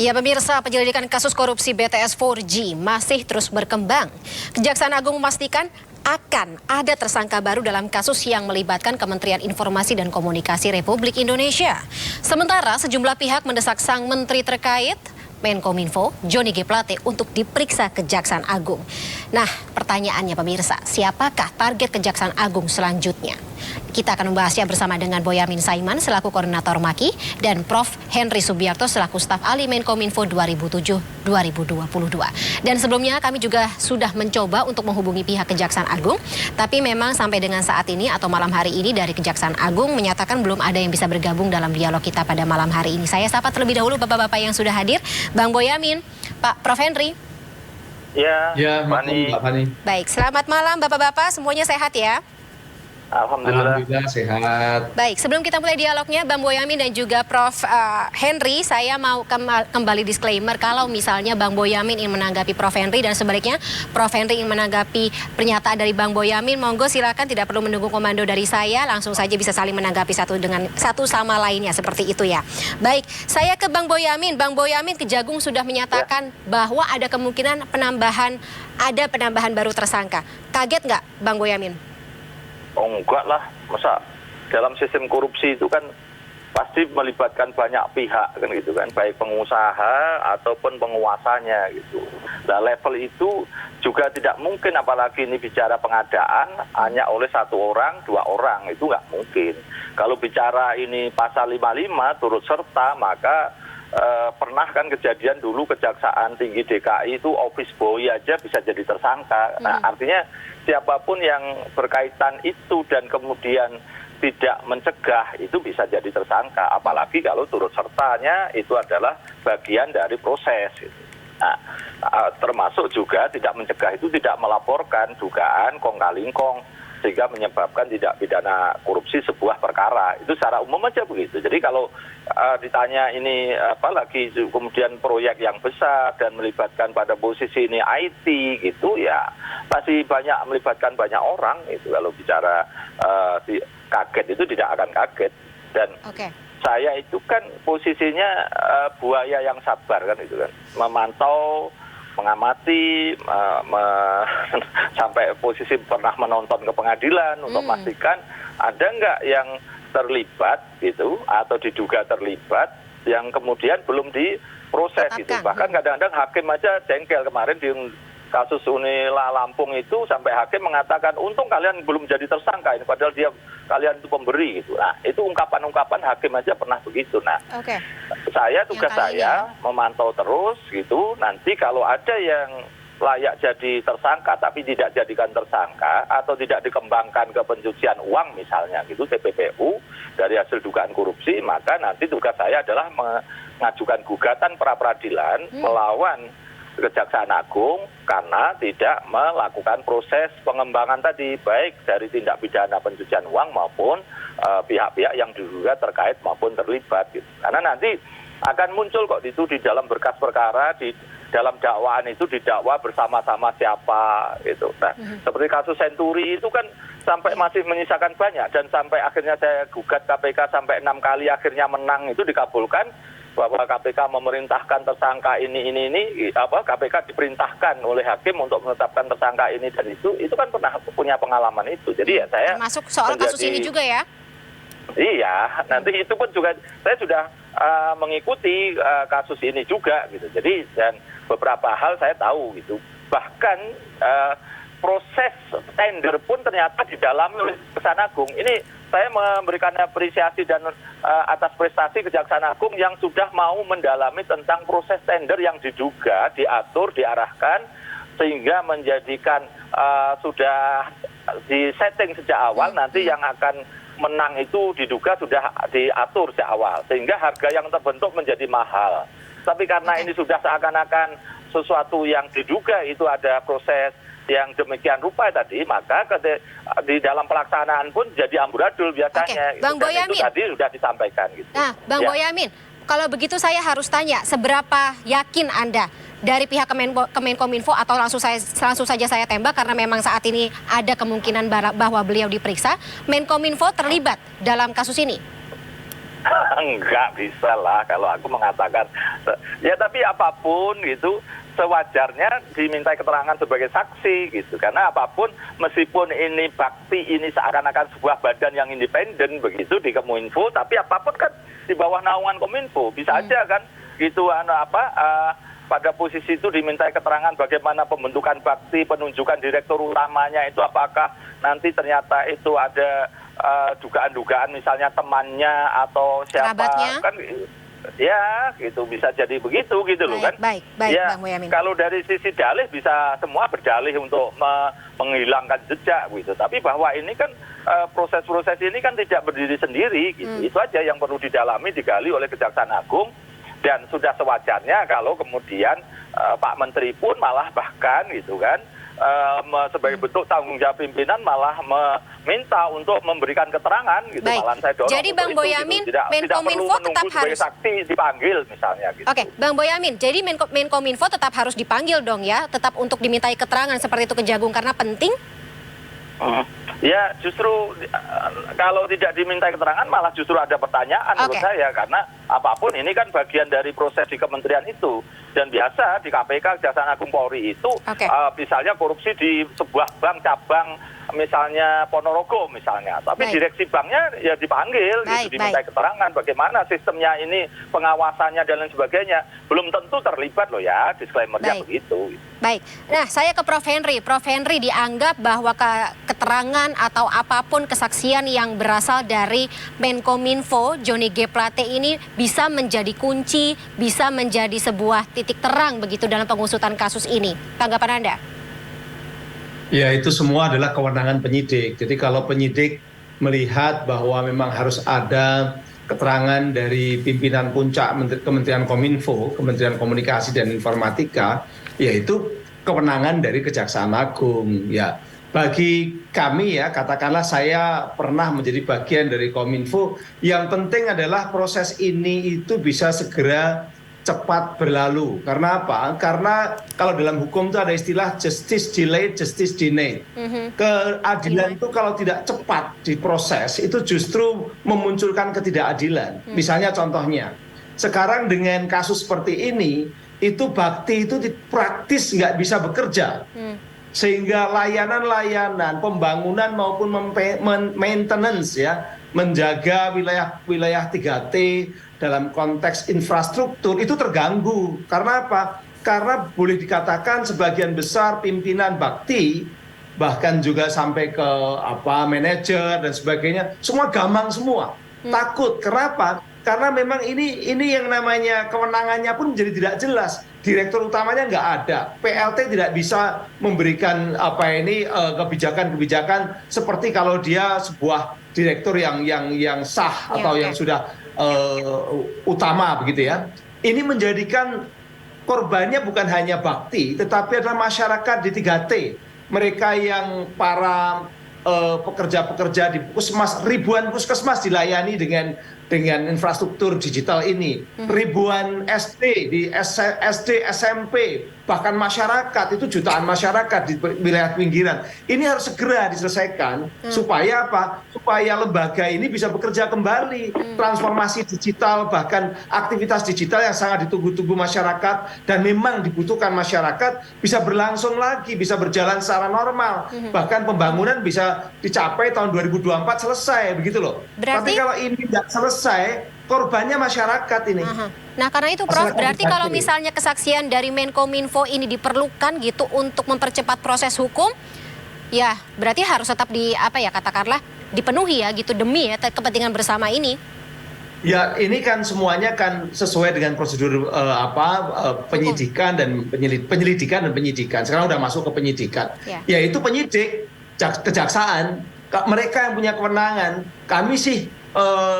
Ya pemirsa, penyelidikan kasus korupsi BTS 4G masih terus berkembang. Kejaksaan Agung memastikan akan ada tersangka baru dalam kasus yang melibatkan Kementerian Informasi dan Komunikasi Republik Indonesia. Sementara sejumlah pihak mendesak sang menteri terkait, Menkominfo, Johnny G. Plate, untuk diperiksa Kejaksaan Agung. Nah, pertanyaannya pemirsa, siapakah target Kejaksaan Agung selanjutnya? Kita akan membahasnya bersama dengan Boyamin Saiman selaku Koordinator MAKI dan Prof. Henry Subiakto selaku Staf Ahli Menkominfo 2007-2022. Dan sebelumnya kami juga sudah mencoba untuk menghubungi pihak Kejaksaan Agung, tapi memang sampai dengan saat ini atau malam hari ini dari Kejaksaan Agung menyatakan belum ada yang bisa bergabung dalam dialog kita pada malam hari ini. Saya sapa terlebih dahulu Bapak-Bapak yang sudah hadir, Bang Boyamin, Pak Prof. Henry. Ya, Mbak Fani. Baik, selamat malam Bapak-Bapak, semuanya sehat ya? Alhamdulillah sehat. Baik, sebelum kita mulai dialognya, Bang Boyamin dan juga Prof. Henry, saya mau kembali disclaimer kalau misalnya Bang Boyamin ingin menanggapi Prof. Henry dan sebaliknya Prof. Henry ingin menanggapi pernyataan dari Bang Boyamin, monggo silakan, tidak perlu menunggu komando dari saya, langsung saja bisa saling menanggapi satu sama lainnya seperti itu ya. Baik, saya ke Bang Boyamin. Bang Boyamin, Kejagung sudah menyatakan bahwa ada kemungkinan penambahan baru tersangka. Kaget nggak Bang Boyamin? Oh enggak lah, masa dalam sistem korupsi itu kan pasti melibatkan banyak pihak kan gitu kan, baik pengusaha ataupun penguasanya gitu. Nah level itu juga tidak mungkin, apalagi ini bicara pengadaan hanya oleh satu orang, dua orang, itu nggak mungkin. Kalau bicara ini pasal 55 turut serta, maka pernah kan kejadian dulu Kejaksaan Tinggi DKI itu office boy aja bisa jadi tersangka. Nah artinya siapapun yang berkaitan itu dan kemudian tidak mencegah itu bisa jadi tersangka, apalagi kalau turut sertanya itu adalah bagian dari proses gitu. Nah, termasuk juga tidak mencegah itu tidak melaporkan dugaan kong kali kong sehingga menyebabkan tidak pidana korupsi sebuah perkara. Itu secara umum aja begitu. Jadi kalau ditanya ini apalagi kemudian proyek yang besar dan melibatkan pada posisi ini IT gitu ya, pasti banyak melibatkan banyak orang itu. Kalau bicara kaget itu tidak akan kaget. Dan saya itu kan posisinya buaya yang sabar kan itu kan, memantau, mengamati, sampai posisi pernah menonton ke pengadilan untuk memastikan ada nggak yang terlibat gitu atau diduga terlibat yang kemudian belum diproses gitu. Bahkan kadang-kadang hakim aja jengkel. Kemarin di kasus Unila Lampung itu sampai hakim mengatakan untung kalian belum jadi tersangka ini, padahal kalian itu pemberi gitu. Nah itu ungkapan-ungkapan hakim aja pernah begitu. Nah tugas saya memantau terus gitu, nanti kalau ada yang layak jadi tersangka tapi tidak jadikan tersangka atau tidak dikembangkan ke pencucian uang misalnya gitu, TPPU dari hasil dugaan korupsi, maka nanti tugas saya adalah mengajukan gugatan pra peradilan melawan Kejaksaan Agung karena tidak melakukan proses pengembangan tadi, baik dari tindak pidana pencucian uang maupun pihak-pihak yang diduga terkait maupun terlibat gitu. Karena nanti akan muncul kok itu di dalam berkas perkara, di dalam dakwaan itu didakwa bersama-sama siapa gitu. Nah, seperti kasus Senturi itu kan sampai masih menyisakan banyak, dan sampai akhirnya saya gugat KPK sampai 6 kali akhirnya menang, itu dikabulkan bahwa KPK memerintahkan tersangka ini KPK diperintahkan oleh hakim untuk menetapkan tersangka ini dan itu kan pernah punya pengalaman itu. Jadi ya saya termasuk soal kasus ini juga ya. Iya, nanti itu pun juga saya sudah mengikuti kasus ini juga gitu. Jadi dan beberapa hal saya tahu gitu. Bahkan proses tender pun ternyata didalami oleh Kejaksaan Agung. Ini saya memberikan apresiasi dan atas prestasi Kejaksaan Agung yang sudah mau mendalami tentang proses tender yang diduga, diatur, diarahkan sehingga menjadikan sudah disetting sejak awal nanti yang akan menang itu diduga sudah diatur sejak awal sehingga harga yang terbentuk menjadi mahal. Tapi karena ini sudah seakan-akan sesuatu yang diduga itu ada proses yang demikian rupa tadi, maka di dalam pelaksanaan pun jadi amburadul biasanya. Bang Boyamin, itu tadi sudah disampaikan gitu. Nah, Bang Boyamin, kalau begitu saya harus tanya, seberapa yakin Anda dari pihak Kemenkominfo atau langsung saja saya tembak karena memang saat ini ada kemungkinan bahwa beliau diperiksa, Menkominfo terlibat dalam kasus ini? Enggak bisa lah kalau aku mengatakan. Ya tapi apapun gitu, sewajarnya dimintai keterangan sebagai saksi gitu. Karena apapun, meskipun ini bakti, ini seakan-akan sebuah badan yang independen begitu di Kominfo, tapi apapun kan di bawah naungan Kominfo. Bisa aja kan gitu pada posisi itu dimintai keterangan bagaimana pembentukan bakti, penunjukan direktur utamanya itu, apakah nanti ternyata itu ada dugaan-dugaan misalnya temannya atau siapa. Kerabatnya. Kan ya gitu, bisa jadi begitu gitu loh kan. Baik, Ya, Bang Boyamin. kalau dari sisi dalih bisa semua berdalih untuk menghilangkan jejak gitu. Tapi bahwa ini kan proses-proses ini kan tidak berdiri sendiri gitu. Itu aja yang perlu didalami, digali oleh Kejaksaan Agung. Dan sudah sewajarnya kalau kemudian Pak Menteri pun malah bahkan gitu kan sebagai bentuk tanggung jawab pimpinan malah meminta untuk memberikan keterangan gitu. Baik. Malah saya dorong. Jadi Bang Boyamin, gitu. Tidak perlu Menkominfo tetap menunggu sebagai harus saksi dipanggil misalnya gitu. Oke, Bang Boyamin, jadi Menkominfo tetap harus dipanggil dong ya, tetap untuk dimintai keterangan seperti itu Kejagung karena penting? Ya justru kalau tidak dimintai keterangan malah justru ada pertanyaan menurut saya, karena apapun ini kan bagian dari proses di kementerian itu. Dan biasa di KPK, Kejaksaan Agung Polri itu misalnya korupsi di sebuah bank cabang misalnya Ponorogo misalnya, tapi direksi banknya ya dipanggil gitu, dimintai keterangan bagaimana sistemnya ini, pengawasannya dan lain sebagainya. Belum tentu terlibat loh ya, disclaimer-nya begitu. Baik, nah saya ke Prof. Henry. Prof. Henry, dianggap bahwa keterangan atau apapun kesaksian yang berasal dari Menkominfo Johnny G. Plate ini bisa menjadi kunci, bisa menjadi sebuah titik terang begitu dalam pengusutan kasus ini. Tanggapan Anda? Ya, itu semua adalah kewenangan penyidik. Jadi kalau penyidik melihat bahwa memang harus ada keterangan dari pimpinan puncak Kementerian Kominfo, Kementerian Komunikasi dan Informatika, yaitu kewenangan dari Kejaksaan Agung. Ya, bagi kami ya, katakanlah saya pernah menjadi bagian dari Kominfo, yang penting adalah proses ini itu bisa segera cepat berlalu. Karena apa? Karena kalau dalam hukum itu ada istilah justice delayed, justice denied. Keadilan itu kalau tidak cepat diproses itu justru memunculkan ketidakadilan. Misalnya contohnya, sekarang dengan kasus seperti ini, itu bakti itu praktis nggak bisa bekerja. Sehingga layanan-layanan, pembangunan maupun maintenance ya, menjaga wilayah 3T dalam konteks infrastruktur itu terganggu. Karena apa? Karena boleh dikatakan sebagian besar pimpinan bakti, bahkan juga sampai ke manajer dan sebagainya, semua gamang semua. Takut. Kenapa? Karena memang ini yang namanya kewenangannya pun jadi tidak jelas. Direktur utamanya nggak ada, PLT tidak bisa memberikan kebijakan-kebijakan seperti kalau dia sebuah direktur yang sah atau yang sudah utama begitu ya. Ini menjadikan korbannya bukan hanya bakti, tetapi adalah masyarakat di 3T. Mereka yang para pekerja-pekerja di puskesmas, ribuan puskesmas dilayani dengan infrastruktur digital ini, ribuan SD di SD, SMP, bahkan masyarakat itu jutaan masyarakat di wilayah pinggiran. Ini harus segera diselesaikan supaya apa? Supaya lembaga ini bisa bekerja kembali, transformasi digital, bahkan aktivitas digital yang sangat ditunggu-tunggu masyarakat dan memang dibutuhkan masyarakat bisa berlangsung lagi, bisa berjalan secara normal, bahkan pembangunan bisa dicapai tahun 2024 selesai begitu loh. Tapi kalau ini tidak selesai, korbannya masyarakat ini. Nah karena itu Prof, berarti kalau misalnya kesaksian dari Menkominfo ini diperlukan gitu untuk mempercepat proses hukum, ya berarti harus tetap katakanlah dipenuhi ya gitu demi ya kepentingan bersama ini. Ya ini kan semuanya kan sesuai dengan prosedur penyidikan dan penyelidikan dan penyidikan. Sekarang udah masuk ke penyidikan. Yaitu penyidik, kejaksaan, mereka yang punya kewenangan. Kami sih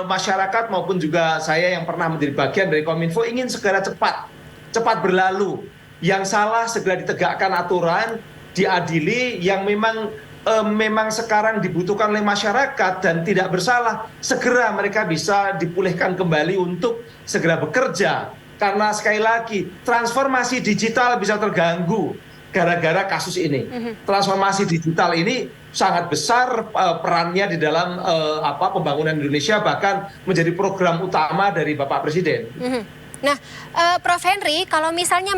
masyarakat maupun juga saya yang pernah menjadi bagian dari Kominfo ingin segera cepat berlalu. Yang salah segera ditegakkan aturan, diadili, yang memang sekarang dibutuhkan oleh masyarakat dan tidak bersalah, segera mereka bisa dipulihkan kembali untuk segera bekerja. Karena sekali lagi transformasi digital bisa terganggu. gara-gara kasus ini. Transformasi digital ini sangat besar perannya di dalam pembangunan Indonesia, bahkan menjadi program utama dari Bapak Presiden. Nah, Prof. Henry, kalau misalnya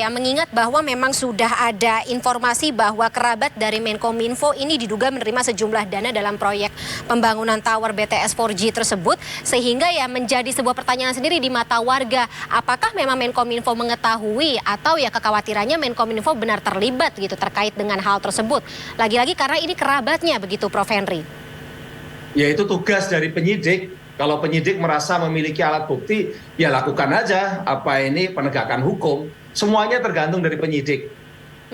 mengingat bahwa memang sudah ada informasi bahwa kerabat dari Menkominfo ini diduga menerima sejumlah dana dalam proyek pembangunan tower BTS 4G tersebut, sehingga ya menjadi sebuah pertanyaan sendiri di mata warga, apakah memang Menkominfo mengetahui atau ya kekhawatirannya Menkominfo benar terlibat gitu terkait dengan hal tersebut. Lagi-lagi karena ini kerabatnya begitu, Prof. Henry. Ya, itu tugas dari penyidik. Kalau penyidik merasa memiliki alat bukti, ya lakukan aja penegakan hukum. Semuanya tergantung dari penyidik.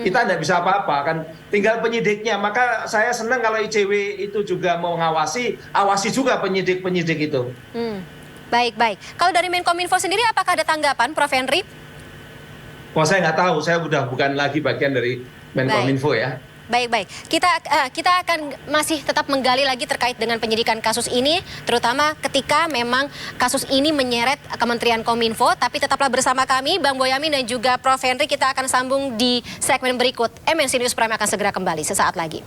Kita tidak bisa apa-apa, kan tinggal penyidiknya. Maka saya senang kalau ICW itu juga mau awasi juga penyidik-penyidik itu. Baik. Kalau dari Menkominfo sendiri apakah ada tanggapan, Prof. Henry? Wah, saya nggak tahu, saya bukan lagi bagian dari Menkominfo ya. Baik. Kita akan masih tetap menggali lagi terkait dengan penyidikan kasus ini, terutama ketika memang kasus ini menyeret Kementerian Kominfo. Tapi tetaplah bersama kami, Bang Boyamin dan juga Prof. Henry. Kita akan sambung di segmen berikut. MNC News Prime akan segera kembali sesaat lagi.